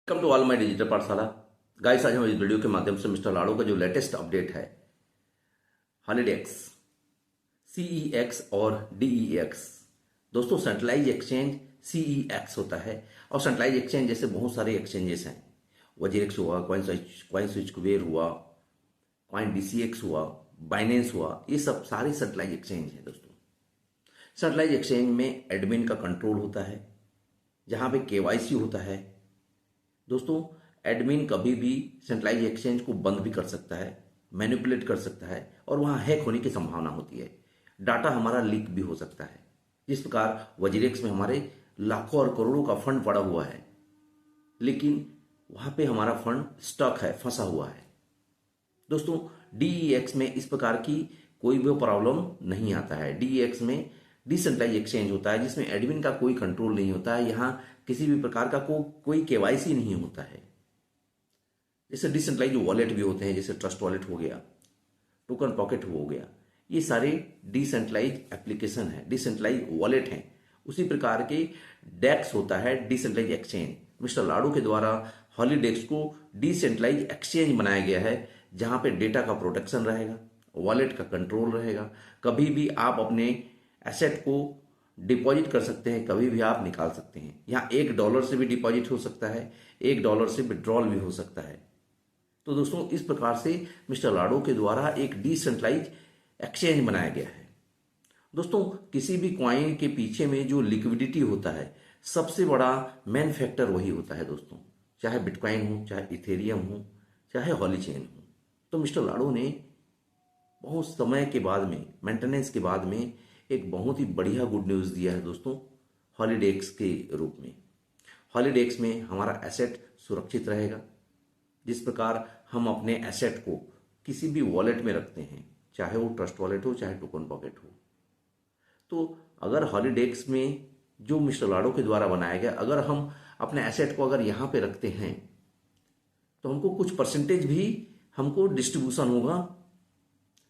Welcome to all my digital Pathshala. Guys, आज हम इस वीडियो के माध्यम से मिस्टर लाड़ो का जो लेटेस्ट अपडेट है हॉलीडेक्स, सीईएक्स और डीईएक्स। दोस्तों, सेंट्रलाइज एक्सचेंज सीईएक्स होता है और सेंट्रलाइज एक्सचेंज जैसे बहुत सारे एक्सचेंजेस हैं। वजीरेक्स हुआ, कॉइन स्विच कुबेर हुआ, कॉइन डीसीएक्स हुआ, बाइनेंस हुआ, ये सब सारे सेंट्रलाइज एक्सचेंज है। दोस्तों, सेंट्रलाइज एक्सचेंज में एडमिन का कंट्रोल होता है, जहां पे केवाईसी होता है। दोस्तों, एडमिन कभी भी सेंट्रलाइज एक्सचेंज को बंद भी कर सकता है, मैनिपुलेट कर सकता है और वहां हैक होने की संभावना होती है। डाटा हमारा लीक भी हो सकता है। जिस प्रकार वजीरेक्स में हमारे लाखों और करोड़ों का फंड पड़ा हुआ है, लेकिन वहां पे हमारा फंड स्टक है, फंसा हुआ है। दोस्तों, डीईएक्स में इस प्रकार की कोई भी प्रॉब्लम नहीं आता है। डीईएक्स में डिसेंट्रलाइज एक्सचेंज होता है, जिसमें एडमिन का कोई कंट्रोल नहीं होता है। यहाँ किसी भी प्रकार का कोई केवाईसी नहीं होता है। जैसे डिसेंट्रलाइज वॉलेट भी होते हैं, जैसे ट्रस्ट वॉलेट हो गया, टोकन पॉकेट हो गया, ये सारे डिसेंट्रलाइज एप्लीकेशन है, डिसेंट्रलाइज वॉलेट हैं। उसी प्रकार के डेक्स होता है डिसेंट्रलाइज एक्सचेंज। मिस्टर लाड़ू के द्वारा हॉलीडेक्स को डिसेंट्रलाइज एक्सचेंज बनाया गया है, जहां पे डेटा का प्रोटेक्शन रहेगा, वॉलेट का कंट्रोल रहेगा। कभी भी आप अपने एसेट को डिपॉजिट कर सकते हैं, कभी भी आप निकाल सकते हैं। यहाँ $1 से भी डिपॉजिट हो सकता है, $1 से विड्रॉल भी हो सकता है। तो दोस्तों, इस प्रकार से मिस्टर लाड़ो के द्वारा एक डिसेंट्रलाइज एक्सचेंज बनाया गया है। दोस्तों, किसी भी कॉइन के पीछे में जो लिक्विडिटी होता है, सबसे बड़ा मेन फैक्टर वही होता है। दोस्तों, चाहे बिटकॉइन हो, चाहे इथेरियम हो, चाहे हॉलीचेन हो। तो मिस्टर लाड़ो ने बहुत समय के बाद में, मेंटेनेंस के बाद में, एक बहुत ही बढ़िया गुड न्यूज दिया है दोस्तों, हॉलीडेक्स के रूप में। हॉलीडेक्स में हमारा एसेट सुरक्षित रहेगा। जिस प्रकार हम अपने एसेट को किसी भी वॉलेट में रखते हैं, चाहे वो ट्रस्ट वॉलेट हो, चाहे टोकन पॉकेट हो, तो अगर हॉलीडेक्स में जो मिस्टर लाड़ो के द्वारा बनाया गया, अगर हम अपने एसेट को अगर यहाँ पे रखते हैं, तो हमको कुछ परसेंटेज भी हमको डिस्ट्रीब्यूशन होगा,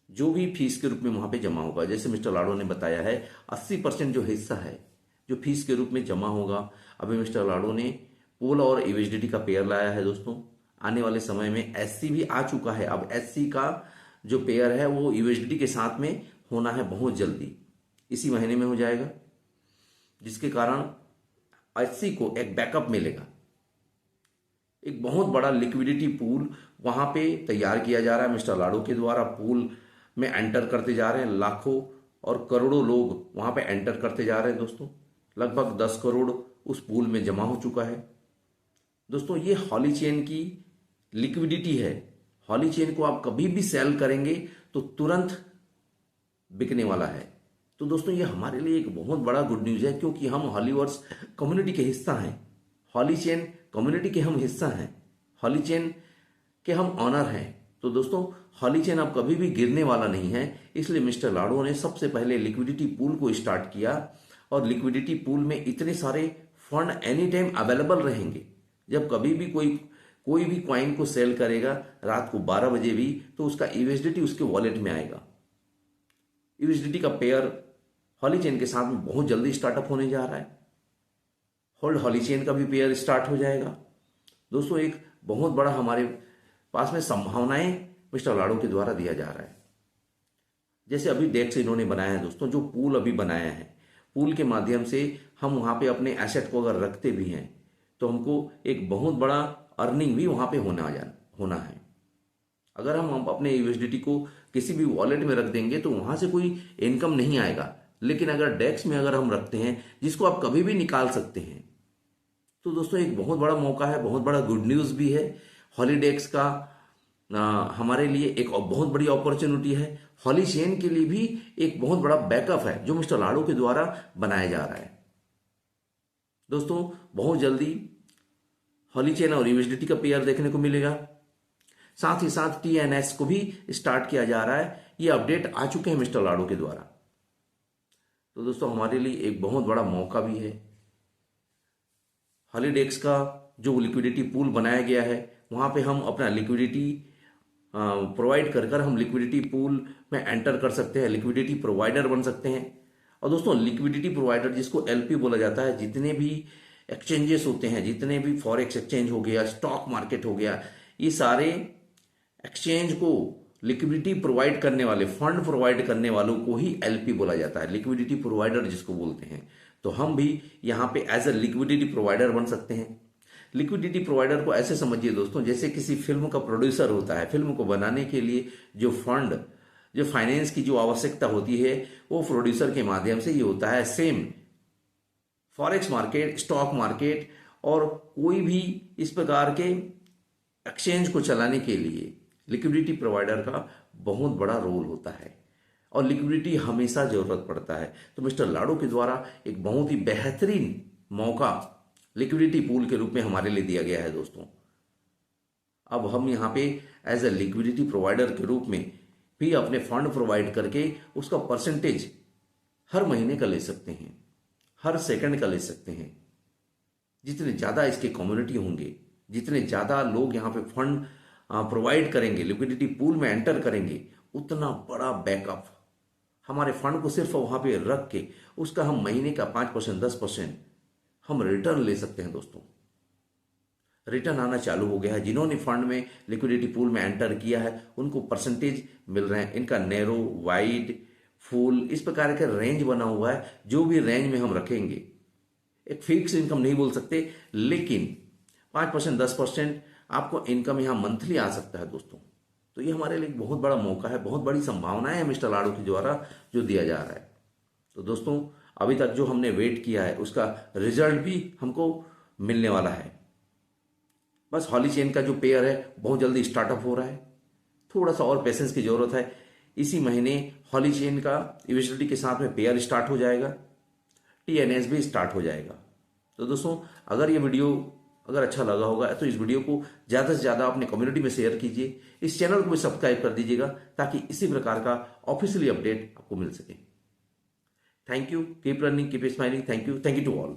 जो भी फीस के रूप में वहां पे जमा होगा। जैसे मिस्टर लाड़ो ने बताया है, 80% जो हिस्सा है जो फीस के रूप में जमा होगा। अभी मिस्टर लाड़ो ने पोल और यूएसडीटी का पेयर लाया है। दोस्तों, आने वाले समय में एससी भी आ चुका है। अब एससी का जो पेयर है वो यूएसडीटी के साथ में होना है बहुत जल्दी, इसी महीने में हो जाएगा, जिसके कारण एससी को एक बैकअप मिलेगा। एक बहुत बड़ा लिक्विडिटी पूल वहां पे तैयार किया जा रहा है। मिस्टर लाड़ो के द्वारा पूल में एंटर करते जा रहे हैं, लाखों और करोड़ों लोग वहां पे एंटर करते जा रहे हैं। दोस्तों, लगभग 10 करोड़ उस पूल में जमा हो चुका है। दोस्तों, ये हॉलीचेन की लिक्विडिटी है। हॉलीचेन को आप कभी भी सेल करेंगे तो तुरंत बिकने वाला है। तो दोस्तों, ये हमारे लिए एक बहुत बड़ा गुड न्यूज है, क्योंकि हम हॉलीवर्स कम्युनिटी के हिस्सा हैं, हॉलीचेन कम्युनिटी के हम हिस्सा हैं, हॉलीचेन के हम ऑनर हैं। तो दोस्तों, हॉलीचेन अब कभी भी गिरने वाला नहीं है। इसलिए मिस्टर लाड़ो ने सबसे पहले लिक्विडिटी पूल को स्टार्ट किया, और लिक्विडिटी पूल में इतने सारे फंड एनी टाइम अवेलेबल रहेंगे। जब कभी भी कोई भी कॉइन को सेल करेगा रात को 12 बजे भी, तो उसका यूएसडीटी उसके वॉलेट में आएगा। यूएसडीटी का पेयर हॉलीचेन के साथ में बहुत जल्दी स्टार्टअप होने जा रहा है। होल्ड हॉलीचेन का भी पेयर स्टार्ट हो जाएगा। दोस्तों, एक बहुत बड़ा हमारे पास में संभावनाएं मिस्टर लाड़ो के द्वारा दिया जा रहा है। जैसे अभी डेक्स इन्होंने बनाया है दोस्तों, जो पूल अभी बनाया है, पूल के माध्यम से हम वहां पे अपने एसेट को अगर रखते भी हैं, तो हमको एक बहुत बड़ा अर्निंग भी वहां पे होना है। अगर हम अपने यूएसडीटी को किसी भी वॉलेट में रख देंगे तो वहां से कोई इनकम नहीं आएगा। लेकिन अगर डेक्स में अगर हम रखते हैं, जिसको आप कभी भी निकाल सकते हैं, तो दोस्तों एक बहुत बड़ा मौका है, बहुत बड़ा गुड न्यूज भी है। हॉलीडेक्स का हमारे लिए एक बहुत बड़ी अपॉर्चुनिटी है। हॉलीचेन के लिए भी एक बहुत बड़ा बैकअप है, जो मिस्टर लाड़ो के द्वारा बनाया जा रहा है। दोस्तों, बहुत जल्दी हॉलीचेन और यूएसडीटी का पेयर देखने को मिलेगा। साथ ही साथ टीएनएस को भी स्टार्ट किया जा रहा है। ये अपडेट आ चुके हैं मिस्टर लाड़ो के द्वारा। तो दोस्तों, हमारे लिए एक बहुत बड़ा मौका भी है। हॉलीडेक्स का जो लिक्विडिटी पूल बनाया गया है, वहां पे हम अपना लिक्विडिटी प्रोवाइड कर हम लिक्विडिटी पूल में एंटर कर सकते हैं, लिक्विडिटी प्रोवाइडर बन सकते हैं। और दोस्तों, लिक्विडिटी प्रोवाइडर, जिसको एलपी बोला जाता है, जितने भी एक्सचेंजेस होते हैं, जितने भी फॉरेक्स एक्सचेंज हो गया, स्टॉक मार्केट हो गया, ये सारे एक्सचेंज को लिक्विडिटी प्रोवाइड करने वाले, फंड प्रोवाइड करने वालों को ही एलपी बोला जाता है, लिक्विडिटी प्रोवाइडर जिसको बोलते हैं। तो हम भी यहाँ पे एज अ लिक्विडिटी प्रोवाइडर बन सकते हैं। लिक्विडिटी प्रोवाइडर को ऐसे समझिए दोस्तों, जैसे किसी फिल्म का प्रोड्यूसर होता है, फिल्म को बनाने के लिए जो फंड, जो फाइनेंस की जो आवश्यकता होती है, वो प्रोड्यूसर के माध्यम से ये होता है। Same forex market, stock market और कोई भी इस प्रकार के एक्सचेंज को चलाने के लिए लिक्विडिटी प्रोवाइडर का बहुत बड़ा रोल होता है और लिक्विडिटी हमेशा जरूरत पड़ता है। तो मिस्टर लाड़ो के द्वारा एक बहुत ही बेहतरीन मौका लिक्विडिटी पूल के रूप में हमारे लिए दिया गया है दोस्तों। अब हम यहाँ पे एज ए लिक्विडिटी प्रोवाइडर के रूप में भी अपने फंड प्रोवाइड करके उसका परसेंटेज हर महीने का ले सकते हैं, हर सेकंड का ले सकते हैं। जितने ज़्यादा इसके कम्युनिटी होंगे, जितने ज़्यादा लोग यहाँ पे फंड प्रोवाइड करेंगे, लिक्विडिटी पूल में एंटर करेंगे, उतना बड़ा बैकअप हमारे फंड को सिर्फ वहाँ पे रख के उसका हम महीने का 5%, 10% हम रिटर्न ले सकते हैं दोस्तों। रिटर्न आना चालू हो गया है। जिन्होंने फंड में लिक्विडिटी पूल में एंटर किया है उनको परसेंटेज मिल रहे हैं। इनका नैरो, वाइड, फुल इस प्रकार का रेंज बना हुआ है। जो भी रेंज में हम रखेंगे, एक फिक्स इनकम नहीं बोल सकते, लेकिन 5%, 10% आपको इनकम यहाँ मंथली आ सकता है दोस्तों। तो ये हमारे लिए बहुत बड़ा मौका है, बहुत बड़ी संभावनाएं है मिस्टर लाड़ो के द्वारा जो दिया जा रहा है। तो दोस्तों अभी तक जो हमने वेट किया है उसका रिजल्ट भी हमको मिलने वाला है। बस हॉली चेन का जो पेयर है बहुत जल्दी स्टार्टअप हो रहा है, थोड़ा सा और पेशेंस की जरूरत है। इसी महीने हॉली चेन का यूएसडी के साथ में पेयर स्टार्ट हो जाएगा, टीएनएस भी स्टार्ट हो जाएगा। तो दोस्तों अगर ये वीडियो अगर अच्छा लगा होगा तो इस वीडियो को ज़्यादा से ज़्यादा अपने कम्युनिटी में शेयर कीजिए। इस चैनल को भी सब्सक्राइब कर दीजिएगा ताकि इसी प्रकार का ऑफिशियली अपडेट आपको मिल सके। Thank you, keep running, keep smiling. Thank you to all.